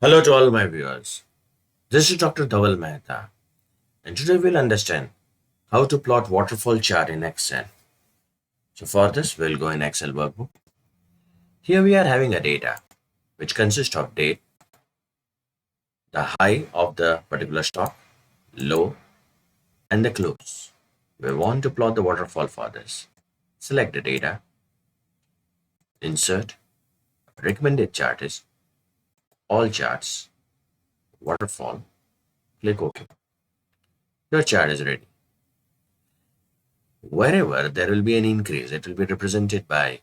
Hello to all my viewers. This is Dr. Dhaval Maheta, and today we'll understand how to plot waterfall chart in Excel. So for this, we'll go in Excel workbook. Here we are having a data which consists of date, the high of the particular stock, low, and the close. We want to plot the waterfall for this. Select the data, insert, recommended chart is all charts, waterfall, click OK. Your chart is ready. Wherever there will be an increase, it will be represented by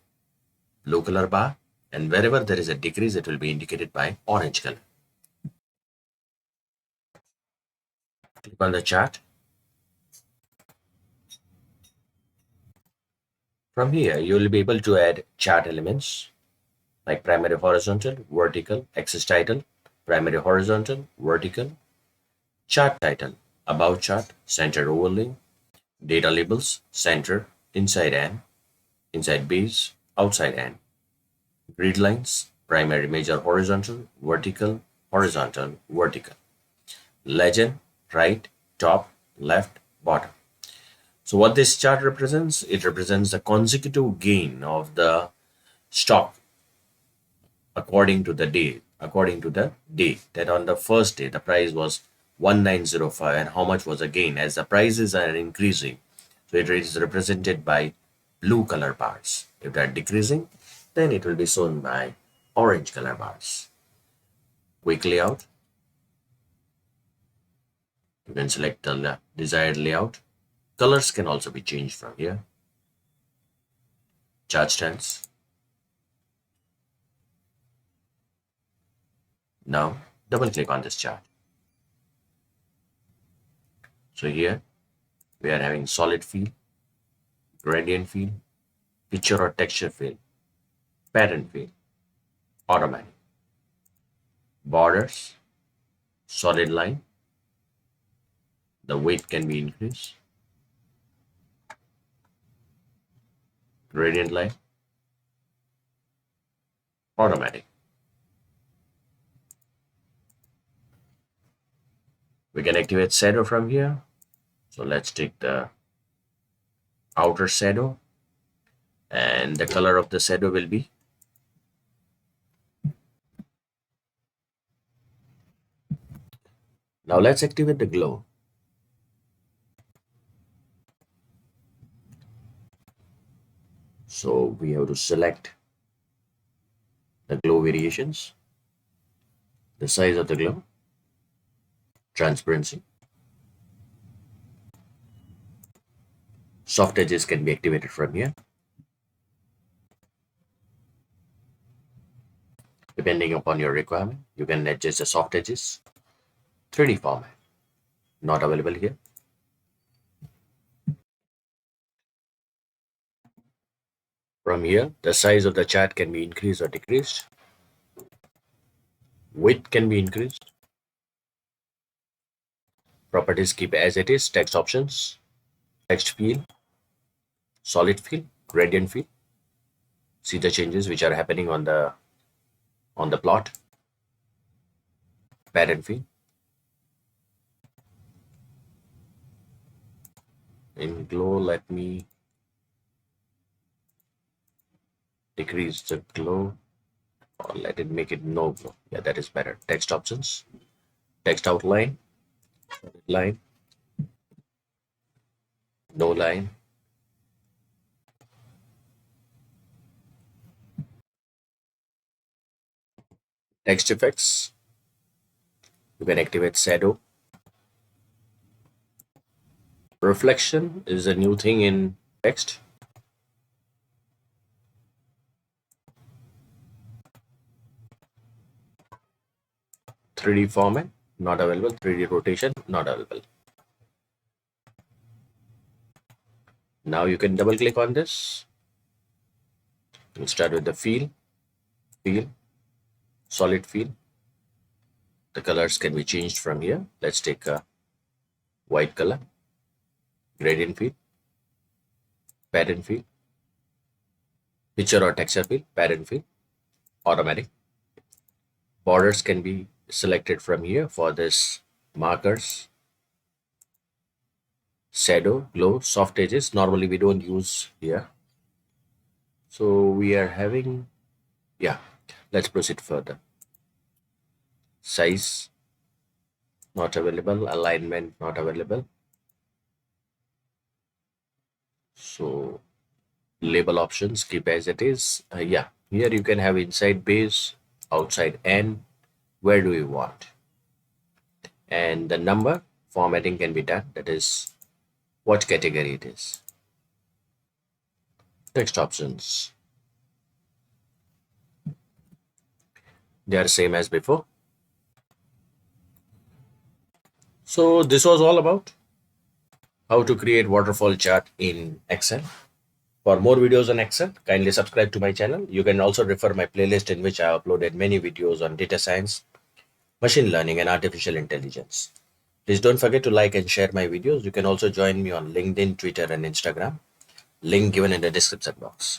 blue color bar, and wherever there is a decrease, it will be indicated by orange color. Click on the chart. From here, you will be able to add chart elements like primary horizontal, vertical, axis title, primary horizontal, vertical, chart title, about chart, center overlay, data labels, center, inside and, inside base, outside and, grid lines, primary major horizontal, vertical, horizontal, vertical, legend, right, top, left, bottom. So what this chart represents, it represents the consecutive gain of the stock according to the day that on the first day the price was 1905, and how much was the gain as the prices are increasing. So it is represented by blue color bars. If they are decreasing, then it will be shown by orange color bars. Quick layout. You can select the desired layout. Colors can also be changed from here. Chart styles. Now double click on this chart. So here we are having solid fill, gradient fill, picture or texture fill, pattern fill, automatic, borders, solid line. The weight can be increased. Gradient line, automatic. We can activate shadow from here. So let's take the outer shadow, and the color of the shadow will be now. Let's activate the glow. So we have to select the glow variations, the size of the glow, transparency. Soft edges can be activated from here. Depending upon your requirement, you can adjust the soft edges. 3D format, not available here. From here, the size of the chart can be increased or decreased. Width can be increased. Properties keep as it is. Text options, text field, solid field, gradient field. See the changes which are happening on the plot. Pattern field. In glow, let me decrease the glow, or let it make it no glow. Yeah, that is better. Text options, text outline, line, no line, text effects. You can activate shadow. Reflection is a new thing in text. Three D format, not available. 3D rotation, not available. Now you can double click on this. We'll start with the fill, solid fill. The colors can be changed from here. Let's take a white color. Gradient fill, pattern fill, picture or texture fill, pattern fill, automatic. Borders can be selected from here for this markers, shadow, glow, soft edges. Normally we don't use here. So we are having, yeah, let's proceed further. Size not available, alignment not available. So label options keep as it is. Yeah, here you can have inside base, outside end. Where do you want? And the number formatting can be done. That is what category it is. Text options, they are same as before. So this was all about how to create waterfall chart in Excel. For more videos on Excel, kindly subscribe to my channel. You can also refer my playlist in which I uploaded many videos on data science, machine learning, and artificial intelligence. Please don't forget to like and share my videos. You can also join me on LinkedIn, Twitter, and Instagram. Link given in the description box.